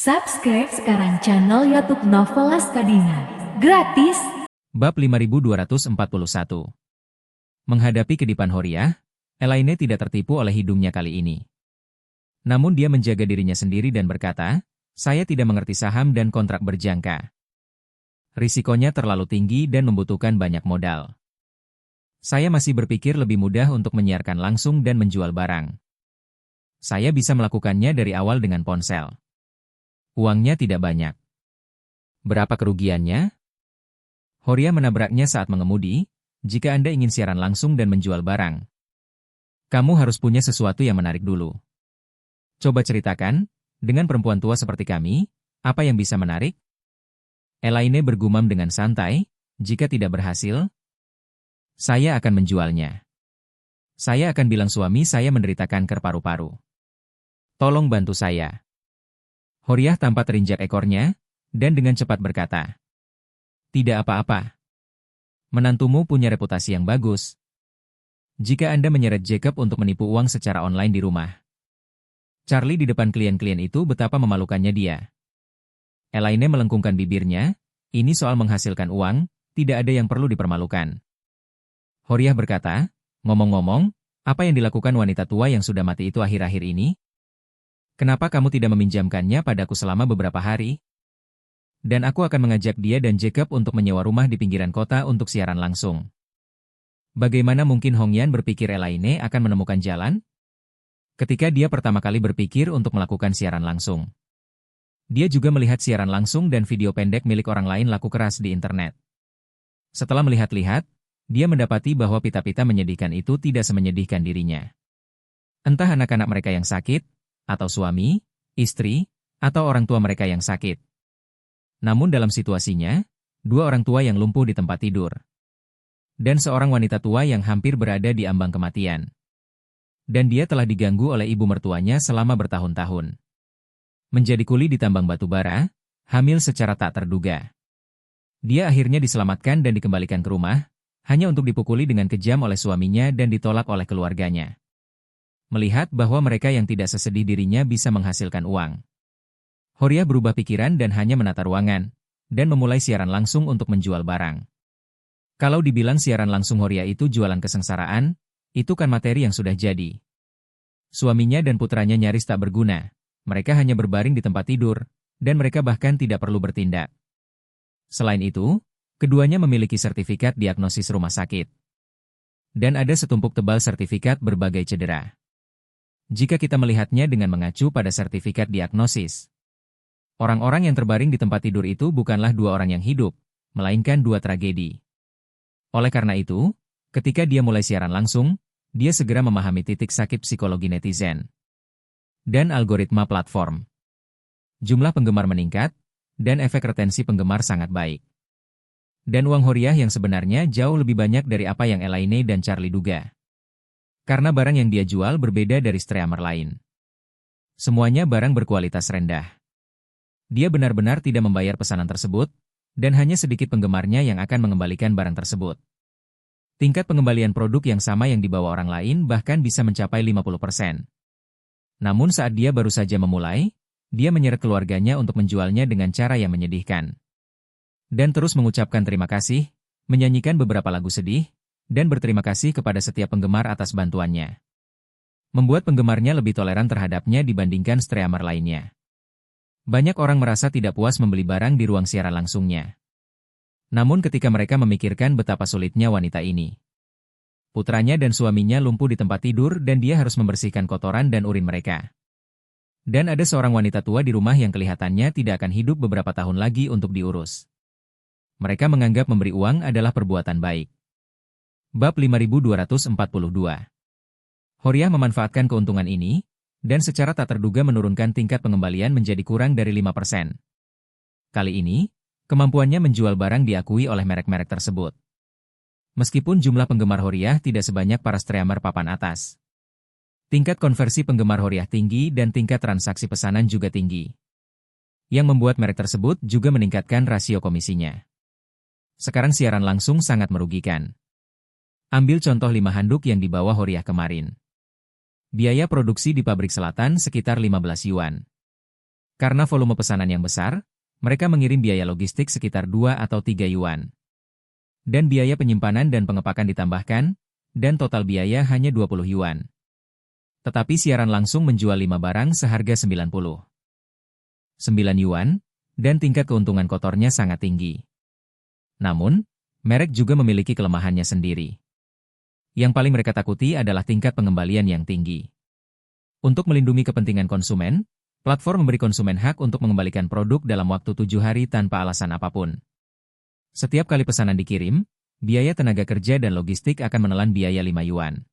Subscribe sekarang channel YouTube Novelas Kadina. Gratis. Bab 5241. Menghadapi kedipan Horiah, Elaine tidak tertipu oleh hidungnya kali ini. Namun dia menjaga dirinya sendiri dan berkata, "Saya tidak mengerti saham dan kontrak berjangka. Risikonya terlalu tinggi dan membutuhkan banyak modal. Saya masih berpikir lebih mudah untuk menyiarkan langsung dan menjual barang. Saya bisa melakukannya dari awal dengan ponsel. Uangnya tidak banyak." "Berapa kerugiannya?" Horiah menabraknya saat mengemudi. "Jika Anda ingin siaran langsung dan menjual barang, kamu harus punya sesuatu yang menarik dulu. Coba ceritakan, dengan perempuan tua seperti kami, apa yang bisa menarik?" Elaine bergumam dengan santai, "Jika tidak berhasil, saya akan menjualnya. Saya akan bilang suami saya menderita kanker paru-paru. Tolong bantu saya." Horiah tampak terinjak ekornya, dan dengan cepat berkata, "Tidak apa-apa. Menantumu punya reputasi yang bagus. Jika Anda menyeret Jacob untuk menipu uang secara online di rumah, Charlie di depan klien-klien itu betapa memalukannya dia." Elaine melengkungkan bibirnya, "Ini soal menghasilkan uang, tidak ada yang perlu dipermalukan." Horiah berkata, "Ngomong-ngomong, apa yang dilakukan wanita tua yang sudah mati itu akhir-akhir ini? Kenapa kamu tidak meminjamkannya padaku selama beberapa hari? Dan aku akan mengajak dia dan Jacob untuk menyewa rumah di pinggiran kota untuk siaran langsung." Bagaimana mungkin Hongyan berpikir Elaine akan menemukan jalan? Ketika dia pertama kali berpikir untuk melakukan siaran langsung, dia juga melihat siaran langsung dan video pendek milik orang lain laku keras di internet. Setelah melihat-lihat, dia mendapati bahwa pita-pita menyedihkan itu tidak semenyedihkan dirinya. Entah anak-anak mereka yang sakit, atau suami, istri, atau orang tua mereka yang sakit. Namun dalam situasinya, dua orang tua yang lumpuh di tempat tidur. Dan seorang wanita tua yang hampir berada di ambang kematian. Dan dia telah diganggu oleh ibu mertuanya selama bertahun-tahun. Menjadi kuli di tambang batu bara, hamil secara tak terduga. Dia akhirnya diselamatkan dan dikembalikan ke rumah, hanya untuk dipukuli dengan kejam oleh suaminya dan ditolak oleh keluarganya. Melihat bahwa mereka yang tidak sesedih dirinya bisa menghasilkan uang, Horiah berubah pikiran dan hanya menata ruangan, dan memulai siaran langsung untuk menjual barang. Kalau dibilang siaran langsung Horiah itu jualan kesengsaraan, itu kan materi yang sudah jadi. Suaminya dan putranya nyaris tak berguna, mereka hanya berbaring di tempat tidur, dan mereka bahkan tidak perlu bertindak. Selain itu, keduanya memiliki sertifikat diagnosis rumah sakit. Dan ada setumpuk tebal sertifikat berbagai cedera. Jika kita melihatnya dengan mengacu pada sertifikat diagnosis, orang-orang yang terbaring di tempat tidur itu bukanlah dua orang yang hidup, melainkan dua tragedi. Oleh karena itu, ketika dia mulai siaran langsung, dia segera memahami titik sakit psikologi netizen dan algoritma platform. Jumlah penggemar meningkat, dan efek retensi penggemar sangat baik. Dan uang Horiah yang sebenarnya jauh lebih banyak dari apa yang Elaine dan Charlie duga. Karena barang yang dia jual berbeda dari streamer lain. Semuanya barang berkualitas rendah. Dia benar-benar tidak membayar pesanan tersebut, dan hanya sedikit penggemarnya yang akan mengembalikan barang tersebut. Tingkat pengembalian produk yang sama yang dibawa orang lain bahkan bisa mencapai 50%. Namun saat dia baru saja memulai, dia menyeret keluarganya untuk menjualnya dengan cara yang menyedihkan. Dan terus mengucapkan terima kasih, menyanyikan beberapa lagu sedih, dan berterima kasih kepada setiap penggemar atas bantuannya. Membuat penggemarnya lebih toleran terhadapnya dibandingkan streamer lainnya. Banyak orang merasa tidak puas membeli barang di ruang siaran langsungnya. Namun ketika mereka memikirkan betapa sulitnya wanita ini. Putranya dan suaminya lumpuh di tempat tidur dan dia harus membersihkan kotoran dan urin mereka. Dan ada seorang wanita tua di rumah yang kelihatannya tidak akan hidup beberapa tahun lagi untuk diurus. Mereka menganggap memberi uang adalah perbuatan baik. Bab 5242. Horiah memanfaatkan keuntungan ini, dan secara tak terduga menurunkan tingkat pengembalian menjadi kurang dari 5%. Kali ini, kemampuannya menjual barang diakui oleh merek-merek tersebut. Meskipun jumlah penggemar Horiah tidak sebanyak para streamer papan atas. Tingkat konversi penggemar Horiah tinggi dan tingkat transaksi pesanan juga tinggi. Yang membuat merek tersebut juga meningkatkan rasio komisinya. Sekarang siaran langsung sangat merugikan. Ambil contoh 5 handuk yang dibawa Horiah kemarin. Biaya produksi di pabrik selatan sekitar 15 yuan. Karena volume pesanan yang besar, mereka mengirim biaya logistik sekitar 2 atau 3 yuan. Dan biaya penyimpanan dan pengepakan ditambahkan, dan total biaya hanya 20 yuan. Tetapi siaran langsung menjual 5 barang seharga 99 yuan, dan tingkat keuntungan kotornya sangat tinggi. Namun, merek juga memiliki kelemahannya sendiri. Yang paling mereka takuti adalah tingkat pengembalian yang tinggi. Untuk melindungi kepentingan konsumen, platform memberi konsumen hak untuk mengembalikan produk dalam waktu 7 hari tanpa alasan apapun. Setiap kali pesanan dikirim, biaya tenaga kerja dan logistik akan menelan biaya 5 yuan.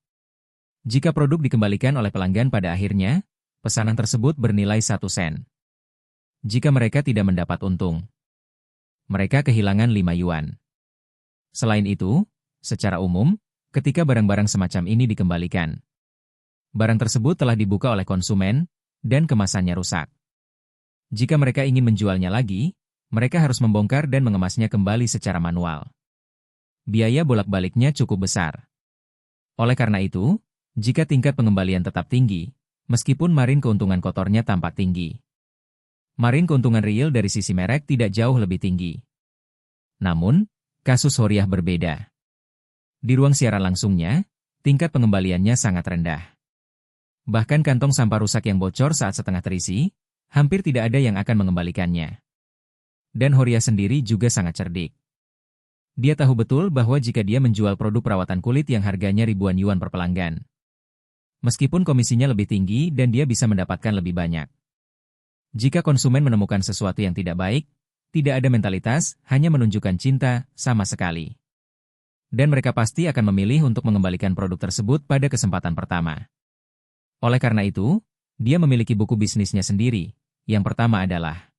Jika produk dikembalikan oleh pelanggan pada akhirnya, pesanan tersebut bernilai 1 sen. Jika mereka tidak mendapat untung, mereka kehilangan 5 yuan. Selain itu, secara umum, ketika barang-barang semacam ini dikembalikan, barang tersebut telah dibuka oleh konsumen, dan kemasannya rusak. Jika mereka ingin menjualnya lagi, mereka harus membongkar dan mengemasnya kembali secara manual. Biaya bolak-baliknya cukup besar. Oleh karena itu, jika tingkat pengembalian tetap tinggi, meskipun margin keuntungan kotornya tampak tinggi, margin keuntungan real dari sisi merek tidak jauh lebih tinggi. Namun, kasus Horiah berbeda. Di ruang siaran langsungnya, tingkat pengembaliannya sangat rendah. Bahkan kantong sampah rusak yang bocor saat setengah terisi, hampir tidak ada yang akan mengembalikannya. Dan Horiah sendiri juga sangat cerdik. Dia tahu betul bahwa jika dia menjual produk perawatan kulit yang harganya ribuan yuan per pelanggan, meskipun komisinya lebih tinggi dan dia bisa mendapatkan lebih banyak, jika konsumen menemukan sesuatu yang tidak baik, tidak ada mentalitas, hanya menunjukkan cinta, sama sekali. Dan mereka pasti akan memilih untuk mengembalikan produk tersebut pada kesempatan pertama. Oleh karena itu, dia memiliki buku bisnisnya sendiri. Yang pertama adalah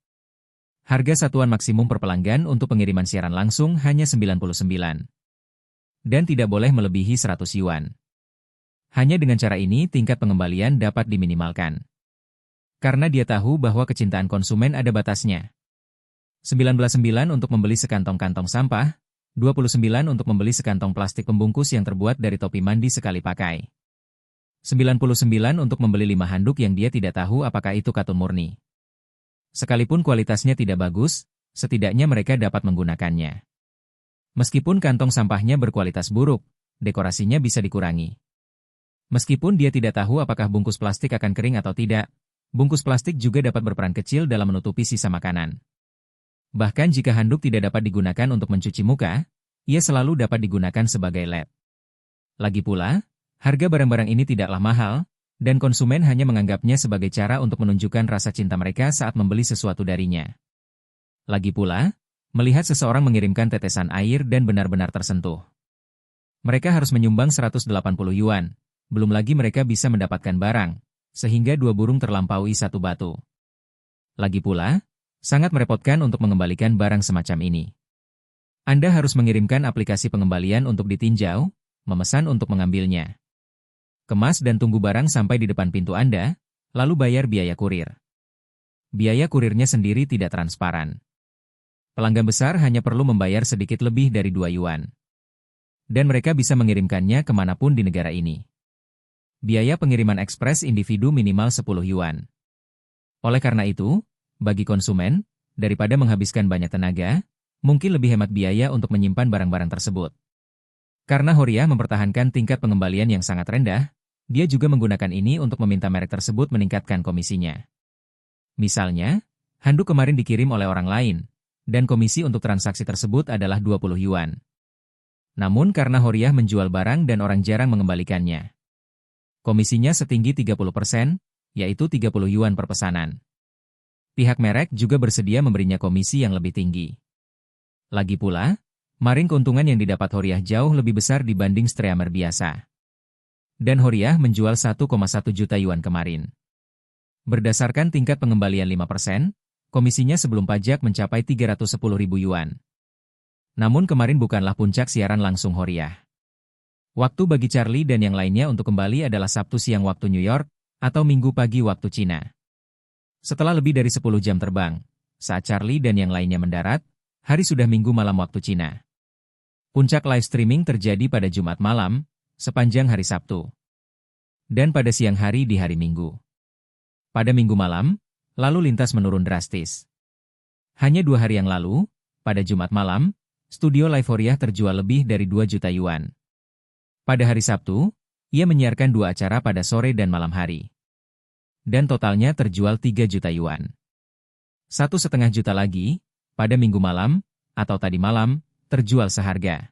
harga satuan maksimum per pelanggan untuk pengiriman siaran langsung hanya 99. Dan tidak boleh melebihi 100 yuan. Hanya dengan cara ini tingkat pengembalian dapat diminimalkan. Karena dia tahu bahwa kecintaan konsumen ada batasnya. 19.9 untuk membeli sekantong-kantong sampah, 29 untuk membeli sekantong plastik pembungkus yang terbuat dari topi mandi sekali pakai. 99 untuk membeli 5 handuk yang dia tidak tahu apakah itu katun murni. Sekalipun kualitasnya tidak bagus, setidaknya mereka dapat menggunakannya. Meskipun kantong sampahnya berkualitas buruk, dekorasinya bisa dikurangi. Meskipun dia tidak tahu apakah bungkus plastik akan kering atau tidak, bungkus plastik juga dapat berperan kecil dalam menutupi sisa makanan. Bahkan jika handuk tidak dapat digunakan untuk mencuci muka, ia selalu dapat digunakan sebagai led. Lagi pula, harga barang-barang ini tidaklah mahal, dan konsumen hanya menganggapnya sebagai cara untuk menunjukkan rasa cinta mereka saat membeli sesuatu darinya. Lagi pula, melihat seseorang mengirimkan tetesan air dan benar-benar tersentuh. Mereka harus menyumbang 180 yuan, belum lagi mereka bisa mendapatkan barang, sehingga 2 burung terlampaui 1 batu. Lagi pula, sangat merepotkan untuk mengembalikan barang semacam ini. Anda harus mengirimkan aplikasi pengembalian untuk ditinjau, memesan untuk mengambilnya, kemas dan tunggu barang sampai di depan pintu Anda, lalu bayar biaya kurir. Biaya kurirnya sendiri tidak transparan. Pelanggan besar hanya perlu membayar sedikit lebih dari 2 yuan. Dan mereka bisa mengirimkannya kemanapun di negara ini. Biaya pengiriman ekspres individu minimal 10 yuan. Oleh karena itu, bagi konsumen, daripada menghabiskan banyak tenaga, mungkin lebih hemat biaya untuk menyimpan barang-barang tersebut. Karena Horiah mempertahankan tingkat pengembalian yang sangat rendah, dia juga menggunakan ini untuk meminta merek tersebut meningkatkan komisinya. Misalnya, handuk kemarin dikirim oleh orang lain, dan komisi untuk transaksi tersebut adalah 20 yuan. Namun karena Horiah menjual barang dan orang jarang mengembalikannya, komisinya setinggi 30%, yaitu 30 yuan per pesanan. Pihak merek juga bersedia memberinya komisi yang lebih tinggi. Lagi pula, margin keuntungan yang didapat Horiah jauh lebih besar dibanding streamer biasa. Dan Horiah menjual 1,1 juta yuan kemarin. Berdasarkan tingkat pengembalian 5%, komisinya sebelum pajak mencapai 310.000 yuan. Namun kemarin bukanlah puncak siaran langsung Horiah. Waktu bagi Charlie dan yang lainnya untuk kembali adalah Sabtu siang waktu New York, atau Minggu pagi waktu Cina. Setelah lebih dari 10 jam terbang, saat Charlie dan yang lainnya mendarat, hari sudah Minggu malam waktu Cina. Puncak live streaming terjadi pada Jumat malam, sepanjang hari Sabtu. Dan pada siang hari di hari Minggu. Pada Minggu malam, lalu lintas menurun drastis. Hanya 2 hari yang lalu, pada Jumat malam, studio Live Horia terjual lebih dari 2 juta yuan. Pada hari Sabtu, ia menyiarkan 2 acara pada sore dan malam hari. Dan totalnya terjual 3 juta yuan. 1,5 juta lagi, pada Minggu malam, atau tadi malam, terjual seharga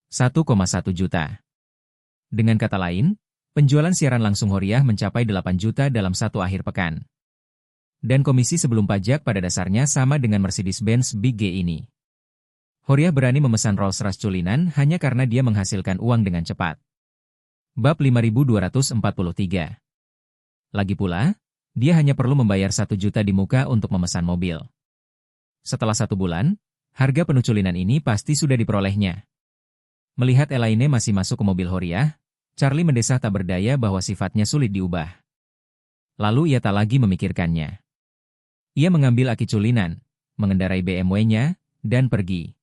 1,1 juta. Dengan kata lain, penjualan siaran langsung Horia mencapai 8 juta dalam satu akhir pekan. Dan komisi sebelum pajak pada dasarnya sama dengan Mercedes-Benz Big G ini. Horia berani memesan Rolls-Royce culinan hanya karena dia menghasilkan uang dengan cepat. Bab 5243. Lagi pula, dia hanya perlu membayar 1 juta di muka untuk memesan mobil. Setelah 1 bulan, harga penuh culinan ini pasti sudah diperolehnya. Melihat Elaine masih masuk ke mobil Horia, Charlie mendesah tak berdaya bahwa sifatnya sulit diubah. Lalu ia tak lagi memikirkannya. Ia mengambil aki culinan, mengendarai BMW-nya, dan pergi.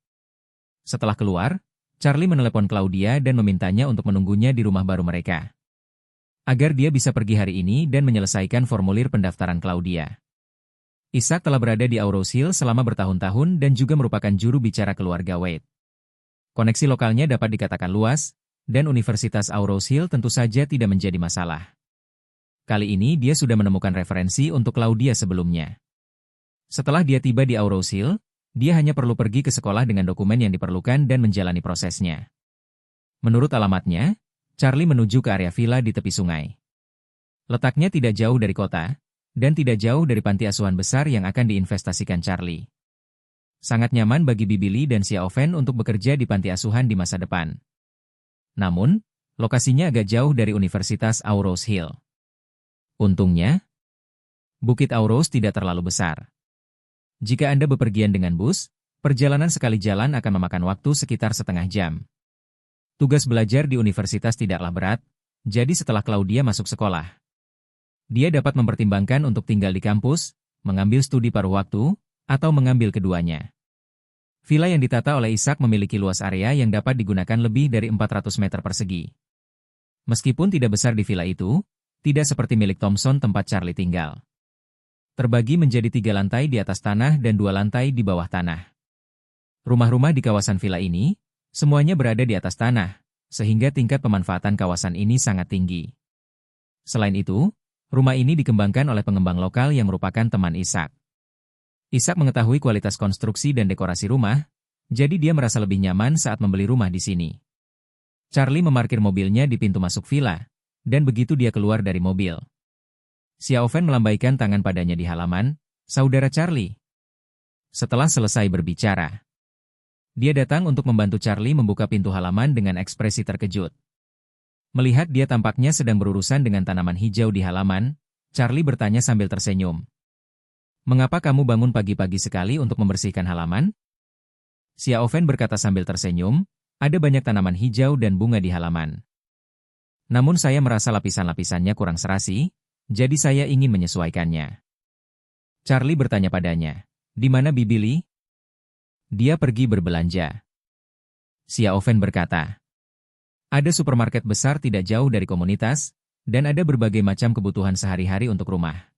Setelah keluar, Charlie menelepon Claudia dan memintanya untuk menunggunya di rumah baru mereka. Agar dia bisa pergi hari ini dan menyelesaikan formulir pendaftaran Claudia. Ishak telah berada di Aurous Hill selama bertahun-tahun dan juga merupakan juru bicara keluarga Wade. Koneksi lokalnya dapat dikatakan luas, dan Universitas Aurous Hill tentu saja tidak menjadi masalah. Kali ini dia sudah menemukan referensi untuk Claudia sebelumnya. Setelah dia tiba di Aurous Hill, dia hanya perlu pergi ke sekolah dengan dokumen yang diperlukan dan menjalani prosesnya. Menurut alamatnya, Charlie menuju ke area villa di tepi sungai. Letaknya tidak jauh dari kota, dan tidak jauh dari panti asuhan besar yang akan diinvestasikan Charlie. Sangat nyaman bagi Bibi Lee dan Xia Ofen untuk bekerja di panti asuhan di masa depan. Namun, lokasinya agak jauh dari Universitas Aurous Hill. Untungnya, Bukit Aurous tidak terlalu besar. Jika Anda bepergian dengan bus, perjalanan sekali jalan akan memakan waktu sekitar setengah jam. Tugas belajar di universitas tidaklah berat, jadi setelah Claudia masuk sekolah, dia dapat mempertimbangkan untuk tinggal di kampus, mengambil studi paruh waktu, atau mengambil keduanya. Villa yang ditata oleh Ishak memiliki luas area yang dapat digunakan lebih dari 400 meter persegi. Meskipun tidak besar di villa itu, tidak seperti milik Thompson tempat Charlie tinggal. Terbagi menjadi 3 lantai di atas tanah dan 2 lantai di bawah tanah. Rumah-rumah di kawasan villa ini, semuanya berada di atas tanah, sehingga tingkat pemanfaatan kawasan ini sangat tinggi. Selain itu, rumah ini dikembangkan oleh pengembang lokal yang merupakan teman Ishak. Ishak mengetahui kualitas konstruksi dan dekorasi rumah, jadi dia merasa lebih nyaman saat membeli rumah di sini. Charlie memarkir mobilnya di pintu masuk villa, dan begitu dia keluar dari mobil, Xia Ofen melambaikan tangan padanya di halaman, "Saudara Charlie." Setelah selesai berbicara, dia datang untuk membantu Charlie membuka pintu halaman dengan ekspresi terkejut. Melihat dia tampaknya sedang berurusan dengan tanaman hijau di halaman, Charlie bertanya sambil tersenyum. "Mengapa kamu bangun pagi-pagi sekali untuk membersihkan halaman?" Xia Ofen berkata sambil tersenyum, "Ada banyak tanaman hijau dan bunga di halaman. Namun saya merasa lapisan-lapisannya kurang serasi, jadi saya ingin menyesuaikannya." Charlie bertanya padanya, "Di mana Bibi Lee?" "Dia pergi berbelanja." Xia Ofen berkata, "Ada supermarket besar tidak jauh dari komunitas, dan ada berbagai macam kebutuhan sehari-hari untuk rumah.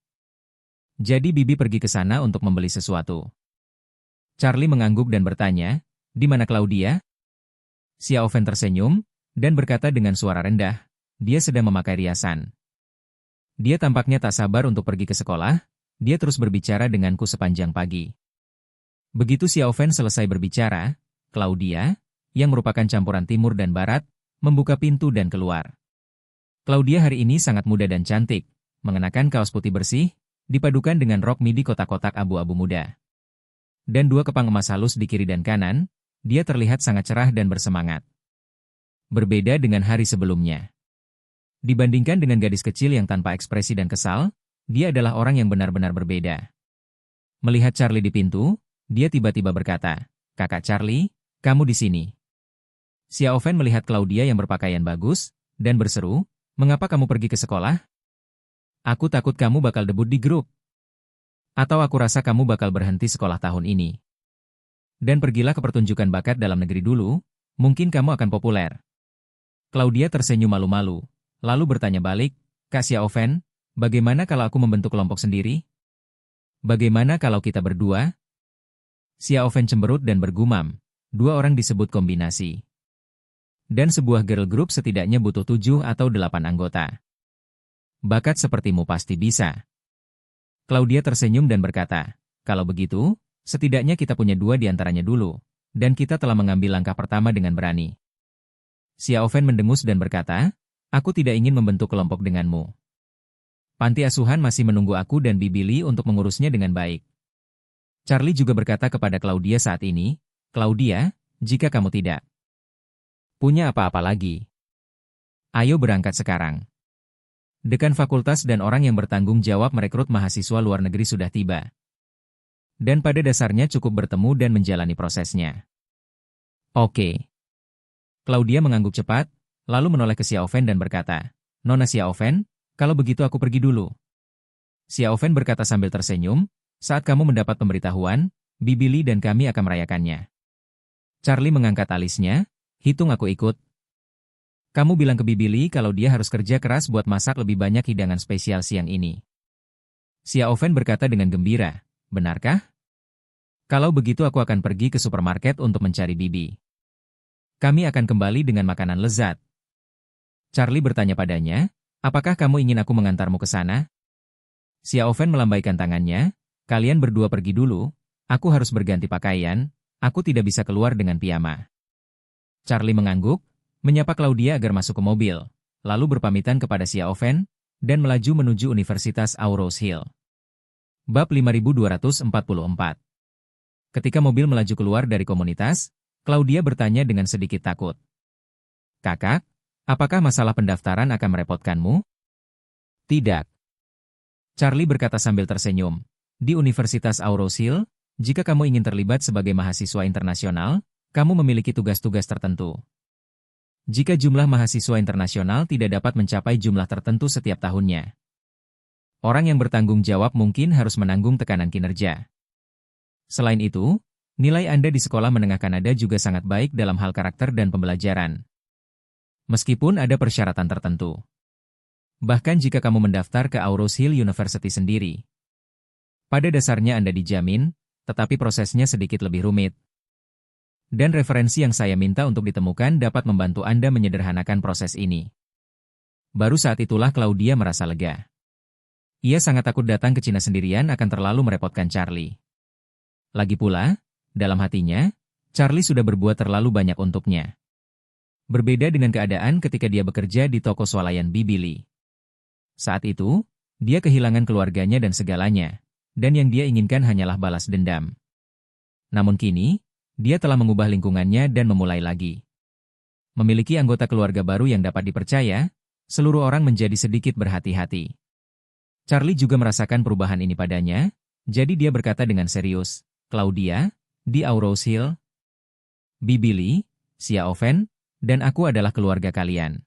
Jadi Bibi pergi ke sana untuk membeli sesuatu." Charlie mengangguk dan bertanya, "Di mana Claudia?" Xia Ofen tersenyum, dan berkata dengan suara rendah, "Dia sedang memakai riasan. Dia tampaknya tak sabar untuk pergi ke sekolah, dia terus berbicara denganku sepanjang pagi." Begitu Xia Ofen selesai berbicara, Claudia, yang merupakan campuran timur dan barat, membuka pintu dan keluar. Claudia hari ini sangat muda dan cantik, mengenakan kaos putih bersih, dipadukan dengan rok midi kotak-kotak abu-abu muda. Dan 2 kepang emas halus di kiri dan kanan, dia terlihat sangat cerah dan bersemangat. Berbeda dengan hari sebelumnya. Dibandingkan dengan gadis kecil yang tanpa ekspresi dan kesal, dia adalah orang yang benar-benar berbeda. Melihat Charlie di pintu, dia tiba-tiba berkata, "Kakak Charlie, kamu di sini." Xia Ofen melihat Claudia yang berpakaian bagus, dan berseru, "Mengapa kamu pergi ke sekolah? Aku takut kamu bakal debut di grup. Atau aku rasa kamu bakal berhenti sekolah tahun ini. Dan pergilah ke pertunjukan bakat dalam negeri dulu, mungkin kamu akan populer." Claudia tersenyum malu-malu, lalu bertanya balik, "Kak Xia Ofen, bagaimana kalau aku membentuk kelompok sendiri?" Bagaimana kalau kita berdua? Xiaofen cemberut dan bergumam, 2 orang disebut kombinasi. Dan sebuah girl group setidaknya butuh 7 atau 8 anggota. Bakat sepertimu pasti bisa. Claudia tersenyum dan berkata, kalau begitu, setidaknya kita punya 2 di antaranya dulu, dan kita telah mengambil langkah pertama dengan berani. Xiaofen mendengus dan berkata, aku tidak ingin membentuk kelompok denganmu. Panti asuhan masih menunggu aku dan Bibi Li untuk mengurusnya dengan baik. Charlie juga berkata kepada Claudia saat ini, Claudia, jika kamu tidak punya apa-apa lagi, ayo berangkat sekarang. Dekan fakultas dan orang yang bertanggung jawab merekrut mahasiswa luar negeri sudah tiba. Dan pada dasarnya cukup bertemu dan menjalani prosesnya. Oke. Claudia mengangguk cepat, lalu menoleh ke Xiaofen dan berkata, Nona Xiaofen, kalau begitu aku pergi dulu. Xiaofen berkata sambil tersenyum, saat kamu mendapat pemberitahuan, Bibi Li dan kami akan merayakannya. Charlie mengangkat alisnya, hitung aku ikut. Kamu bilang ke Bibi Li kalau dia harus kerja keras buat masak lebih banyak hidangan spesial siang ini. Xiaofen berkata dengan gembira, benarkah? Kalau begitu aku akan pergi ke supermarket untuk mencari Bibi. Kami akan kembali dengan makanan lezat. Charlie bertanya padanya, apakah kamu ingin aku mengantarmu ke sana? Xiaofen melambaikan tangannya, kalian berdua pergi dulu, aku harus berganti pakaian, aku tidak bisa keluar dengan piyama. Charlie mengangguk, menyapa Claudia agar masuk ke mobil, lalu berpamitan kepada Xiaofen, dan melaju menuju Universitas Aurose Hill. Bab 5244. Ketika mobil melaju keluar dari komunitas, Claudia bertanya dengan sedikit takut. Kakak, apakah masalah pendaftaran akan merepotkanmu? Tidak. Charlie berkata sambil tersenyum. Di Universitas Aurose Hill, jika kamu ingin terlibat sebagai mahasiswa internasional, kamu memiliki tugas-tugas tertentu. Jika jumlah mahasiswa internasional tidak dapat mencapai jumlah tertentu setiap tahunnya, orang yang bertanggung jawab mungkin harus menanggung tekanan kinerja. Selain itu, nilai Anda di sekolah menengah Kanada juga sangat baik dalam hal karakter dan pembelajaran. Meskipun ada persyaratan tertentu. Bahkan jika kamu mendaftar ke Aurose Hill University sendiri, pada dasarnya Anda dijamin, tetapi prosesnya sedikit lebih rumit. Dan referensi yang saya minta untuk ditemukan dapat membantu Anda menyederhanakan proses ini. Baru saat itulah Claudia merasa lega. Ia sangat takut datang ke Cina sendirian akan terlalu merepotkan Charlie. Lagi pula, dalam hatinya, Charlie sudah berbuat terlalu banyak untuknya. Berbeda dengan keadaan ketika dia bekerja di toko swalayan Bibi Li. Saat itu, dia kehilangan keluarganya dan segalanya, dan yang dia inginkan hanyalah balas dendam. Namun kini, dia telah mengubah lingkungannya dan memulai lagi. Memiliki anggota keluarga baru yang dapat dipercaya, seluruh orang menjadi sedikit berhati-hati. Charlie juga merasakan perubahan ini padanya, jadi dia berkata dengan serius, Claudia, di Aurose Hill, Bibi Li, Xiaofen, dan aku adalah keluarga kalian.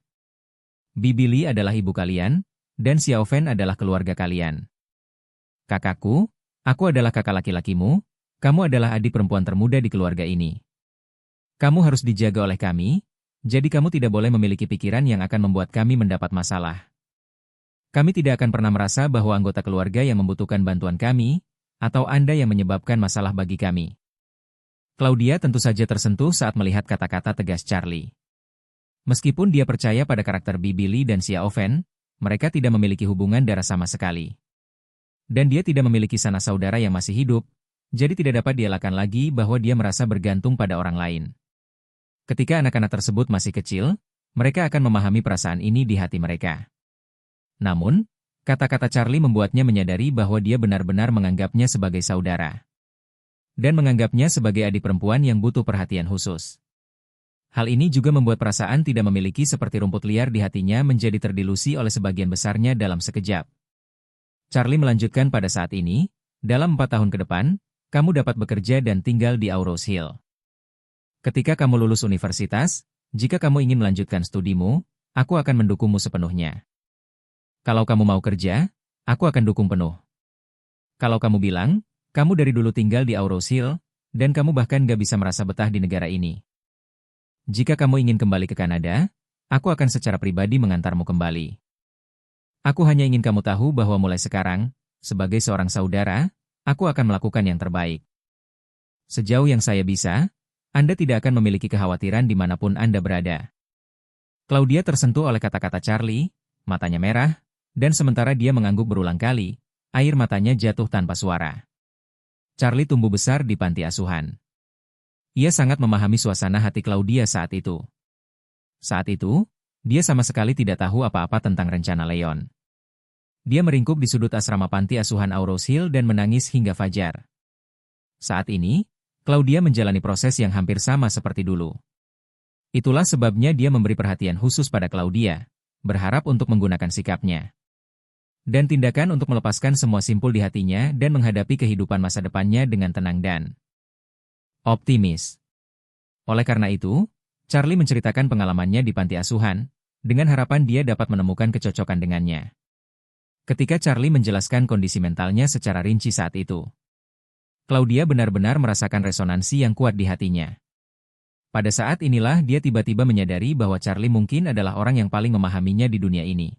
Bibi Li adalah ibu kalian, dan Xiaofen adalah keluarga kalian. Kakakku, aku adalah kakak laki-lakimu, kamu adalah adik perempuan termuda di keluarga ini. Kamu harus dijaga oleh kami, jadi kamu tidak boleh memiliki pikiran yang akan membuat kami mendapat masalah. Kami tidak akan pernah merasa bahwa anggota keluarga yang membutuhkan bantuan kami, atau Anda yang menyebabkan masalah bagi kami. Claudia tentu saja tersentuh saat melihat kata-kata tegas Charlie. Meskipun dia percaya pada karakter Bibi Li dan Xiaofen, mereka tidak memiliki hubungan darah sama sekali. Dan dia tidak memiliki sanak saudara yang masih hidup, jadi tidak dapat dielakkan lagi bahwa dia merasa bergantung pada orang lain. Ketika anak-anak tersebut masih kecil, mereka akan memahami perasaan ini di hati mereka. Namun, kata-kata Charlie membuatnya menyadari bahwa dia benar-benar menganggapnya sebagai saudara. Dan menganggapnya sebagai adik perempuan yang butuh perhatian khusus. Hal ini juga membuat perasaan tidak memiliki seperti rumput liar di hatinya menjadi terdilusi oleh sebagian besarnya dalam sekejap. Charlie melanjutkan pada saat ini, dalam 4 tahun ke depan, kamu dapat bekerja dan tinggal di Aurose Hill. Ketika kamu lulus universitas, jika kamu ingin melanjutkan studimu, aku akan mendukungmu sepenuhnya. Kalau kamu mau kerja, aku akan dukung penuh. Kalau kamu bilang, kamu dari dulu tinggal di Aurose Hill, dan kamu bahkan gak bisa merasa betah di negara ini. Jika kamu ingin kembali ke Kanada, aku akan secara pribadi mengantarmu kembali. Aku hanya ingin kamu tahu bahwa mulai sekarang, sebagai seorang saudara, Aku akan melakukan yang terbaik. Sejauh yang saya bisa, Anda tidak akan memiliki kekhawatiran dimanapun Anda berada. Claudia tersentuh oleh kata-kata Charlie, matanya merah, dan sementara dia mengangguk berulang kali, air matanya jatuh tanpa suara. Charlie tumbuh besar di panti asuhan. Ia sangat memahami suasana hati Claudia saat itu. Saat itu, dia sama sekali tidak tahu apa-apa tentang rencana Leon. Dia meringkuk di sudut asrama panti asuhan Aurous Hill dan menangis hingga fajar. Saat ini, Claudia menjalani proses yang hampir sama seperti dulu. Itulah sebabnya dia memberi perhatian khusus pada Claudia, berharap untuk menggunakan sikapnya dan tindakan untuk melepaskan semua simpul di hatinya dan menghadapi kehidupan masa depannya dengan tenang dan optimis. Oleh karena itu, Charlie menceritakan pengalamannya di panti asuhan, dengan harapan dia dapat menemukan kecocokan dengannya. Ketika Charlie menjelaskan kondisi mentalnya secara rinci saat itu, Claudia benar-benar merasakan resonansi yang kuat di hatinya. Pada saat inilah dia tiba-tiba menyadari bahwa Charlie mungkin adalah orang yang paling memahaminya di dunia ini.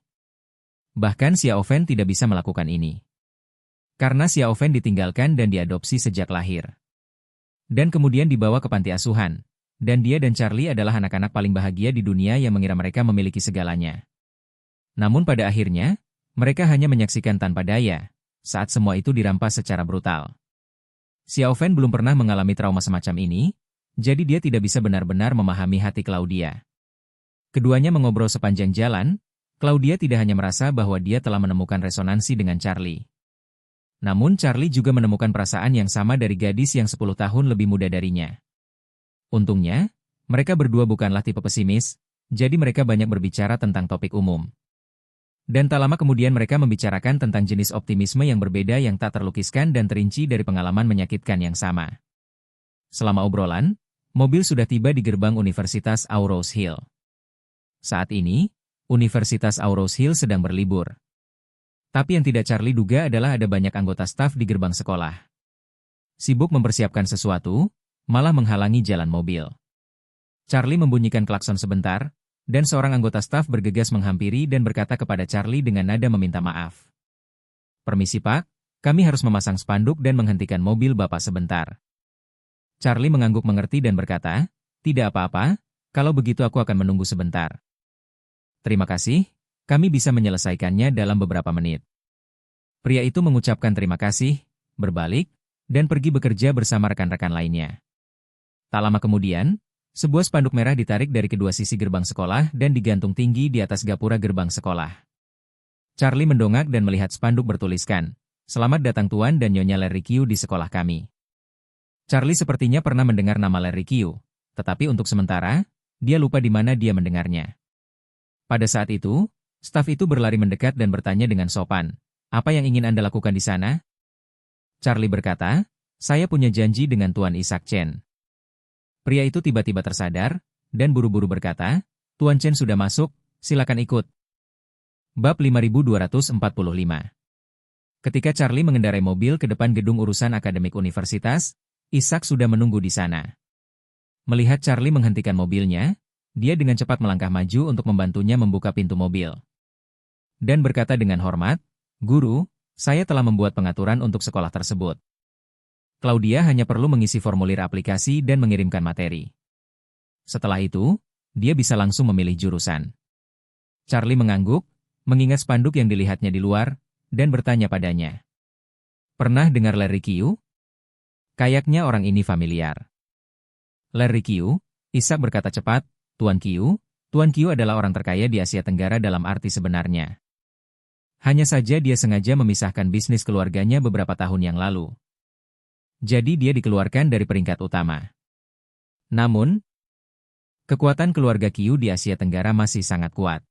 Bahkan Xiaofen tidak bisa melakukan ini. Karena Xiaofen ditinggalkan dan diadopsi sejak lahir. Dan kemudian dibawa ke panti asuhan. Dan dia dan Charlie adalah anak-anak paling bahagia di dunia yang mengira mereka memiliki segalanya. Namun pada akhirnya, mereka hanya menyaksikan tanpa daya, saat semua itu dirampas secara brutal. Xiaofen belum pernah mengalami trauma semacam ini, jadi dia tidak bisa benar-benar memahami hati Claudia. Keduanya mengobrol sepanjang jalan. Claudia tidak hanya merasa bahwa dia telah menemukan resonansi dengan Charlie. Namun Charlie juga menemukan perasaan yang sama dari gadis yang 10 tahun lebih muda darinya. Untungnya, mereka berdua bukanlah tipe pesimis, jadi mereka banyak berbicara tentang topik umum. Dan tak lama kemudian mereka membicarakan tentang jenis optimisme yang berbeda yang tak terlukiskan dan terinci dari pengalaman menyakitkan yang sama. Selama obrolan, mobil sudah tiba di gerbang Universitas Aurous Hill. Saat ini, Universitas Aurous Hill sedang berlibur. Tapi yang tidak Charlie duga adalah ada banyak anggota staf di gerbang sekolah. Sibuk mempersiapkan sesuatu, malah menghalangi jalan mobil. Charlie membunyikan klakson sebentar, dan seorang anggota staf bergegas menghampiri dan berkata kepada Charlie dengan nada meminta maaf. "Permisi Pak, kami harus memasang spanduk dan menghentikan mobil Bapak sebentar." Charlie mengangguk mengerti dan berkata, "Tidak apa-apa, kalau begitu aku akan menunggu sebentar." "Terima kasih, kami bisa menyelesaikannya dalam beberapa menit." Pria itu mengucapkan terima kasih, berbalik, dan pergi bekerja bersama rekan-rekan lainnya. Tak lama kemudian, sebuah spanduk merah ditarik dari kedua sisi gerbang sekolah dan digantung tinggi di atas gapura gerbang sekolah. Charlie mendongak dan melihat spanduk bertuliskan, "Selamat datang Tuan dan Nyonya Larry Q di sekolah kami." Charlie sepertinya pernah mendengar nama Larry Q, tetapi untuk sementara, dia lupa di mana dia mendengarnya. Pada saat itu, staf itu berlari mendekat dan bertanya dengan sopan, "Apa yang ingin Anda lakukan di sana?" Charlie berkata, "Saya punya janji dengan Tuan Isaac Chen." Pria itu tiba-tiba tersadar, dan buru-buru berkata, "Tuan Chen sudah masuk, silakan ikut." Bab 5245. Ketika Charlie mengendarai mobil ke depan gedung urusan akademik universitas, Isaac sudah menunggu di sana. Melihat Charlie menghentikan mobilnya, dia dengan cepat melangkah maju untuk membantunya membuka pintu mobil. Dan berkata dengan hormat, "Guru, saya telah membuat pengaturan untuk sekolah tersebut. Claudia hanya perlu mengisi formulir aplikasi dan mengirimkan materi. Setelah itu, dia bisa langsung memilih jurusan." Charlie mengangguk, mengingat spanduk yang dilihatnya di luar, dan bertanya padanya, "Pernah dengar Larry Q?" Kayaknya orang ini familiar. "Larry Q," Isaac berkata cepat, "Tuan Q, Tuan Q adalah orang terkaya di Asia Tenggara dalam arti sebenarnya. Hanya saja dia sengaja memisahkan bisnis keluarganya beberapa tahun yang lalu. Jadi dia dikeluarkan dari peringkat utama. Namun, kekuatan keluarga Q di Asia Tenggara masih sangat kuat."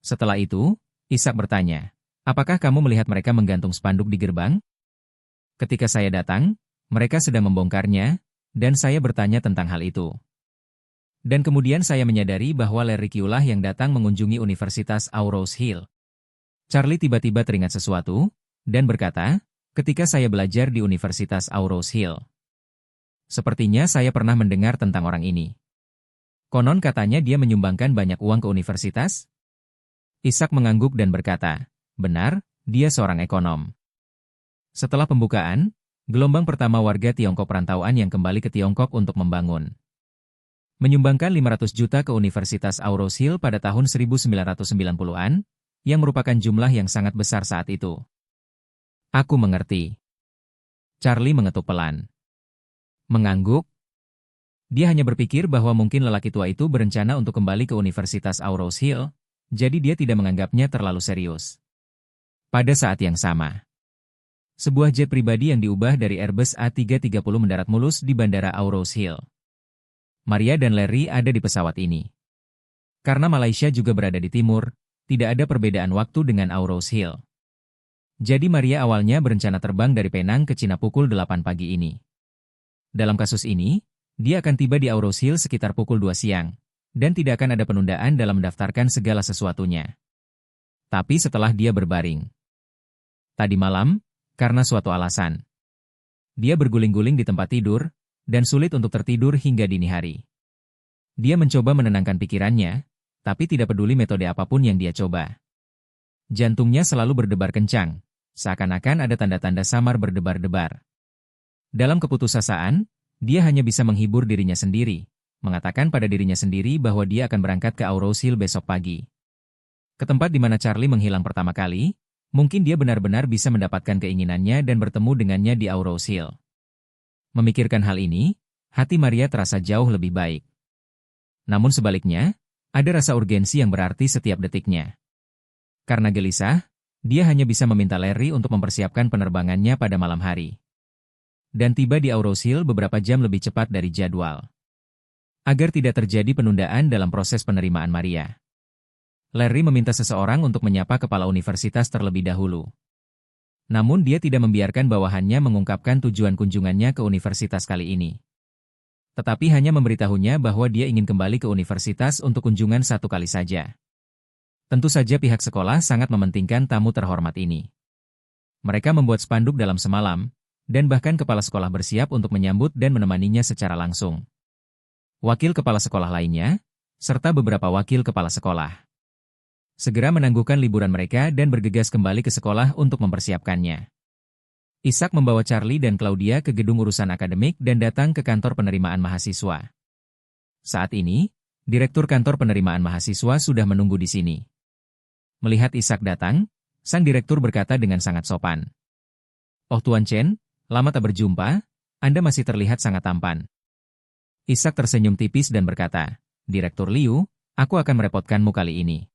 Setelah itu, Isaac bertanya, "Apakah kamu melihat mereka menggantung spanduk di gerbang?" "Ketika saya datang, mereka sedang membongkarnya, dan saya bertanya tentang hal itu. Dan kemudian saya menyadari bahwa Larry Q lah yang datang mengunjungi Universitas Aurous Hill." Charlie tiba-tiba teringat sesuatu, dan berkata, "Ketika saya belajar di Universitas Aurous Hill, sepertinya saya pernah mendengar tentang orang ini. Konon katanya dia menyumbangkan banyak uang ke universitas?" Isaac mengangguk dan berkata, "Benar, dia seorang ekonom." Setelah pembukaan, gelombang pertama warga Tiongkok perantauan yang kembali ke Tiongkok untuk membangun. Menyumbangkan 500 juta ke Universitas Aarhus Hill pada tahun 1990-an, yang merupakan jumlah yang sangat besar saat itu. Aku mengerti. Charlie mengetuk pelan. Mengangguk. Dia hanya berpikir bahwa mungkin lelaki tua itu berencana untuk kembali ke Universitas Aarhus Hill, jadi dia tidak menganggapnya terlalu serius. Pada saat yang sama, sebuah jet pribadi yang diubah dari Airbus A330 mendarat mulus di Bandara Aarhus Hill. Maria dan Larry ada di pesawat ini. Karena Malaysia juga berada di timur, tidak ada perbedaan waktu dengan Aarhus Hill. Jadi Maria awalnya berencana terbang dari Penang ke Cina pukul 8 pagi ini. Dalam kasus ini, dia akan tiba di Aarhus Hill sekitar pukul 2 siang, dan tidak akan ada penundaan dalam mendaftarkan segala sesuatunya. Tapi setelah dia berbaring. Tadi malam, karena suatu alasan, dia berguling-guling di tempat tidur, dan sulit untuk tertidur hingga dini hari. Dia mencoba menenangkan pikirannya, tapi tidak peduli metode apapun yang dia coba. Jantungnya selalu berdebar kencang, seakan-akan ada tanda-tanda samar berdebar-debar. Dalam keputusasaan, dia hanya bisa menghibur dirinya sendiri, mengatakan pada dirinya sendiri bahwa dia akan berangkat ke Aarhus Hill besok pagi. Ke tempat di mana Charlie menghilang pertama kali, mungkin dia benar-benar bisa mendapatkan keinginannya dan bertemu dengannya di Aarhus Hill. Memikirkan hal ini, hati Maria terasa jauh lebih baik. Namun sebaliknya, ada rasa urgensi yang berarti setiap detiknya. Karena gelisah, dia hanya bisa meminta Larry untuk mempersiapkan penerbangannya pada malam hari. Dan tiba di Aarhus Hill beberapa jam lebih cepat dari jadwal. Agar tidak terjadi penundaan dalam proses penerimaan Maria, Larry meminta seseorang untuk menyapa kepala universitas terlebih dahulu. Namun dia tidak membiarkan bawahannya mengungkapkan tujuan kunjungannya ke universitas kali ini. Tetapi hanya memberitahunya bahwa dia ingin kembali ke universitas untuk kunjungan satu kali saja. Tentu saja pihak sekolah sangat mementingkan tamu terhormat ini. Mereka membuat spanduk dalam semalam, dan bahkan kepala sekolah bersiap untuk menyambut dan menemaninya secara langsung. Wakil kepala sekolah lainnya, serta beberapa wakil kepala sekolah segera menangguhkan liburan mereka dan bergegas kembali ke sekolah untuk mempersiapkannya. Ishak membawa Charlie dan Claudia ke gedung urusan akademik dan datang ke kantor penerimaan mahasiswa. Saat ini, Direktur Kantor Penerimaan Mahasiswa sudah menunggu di sini. Melihat Ishak datang, sang direktur berkata dengan sangat sopan. "Oh Tuan Chen, lama tak berjumpa, Anda masih terlihat sangat tampan." Ishak tersenyum tipis dan berkata, "Direktur Liu, aku akan merepotkanmu kali ini."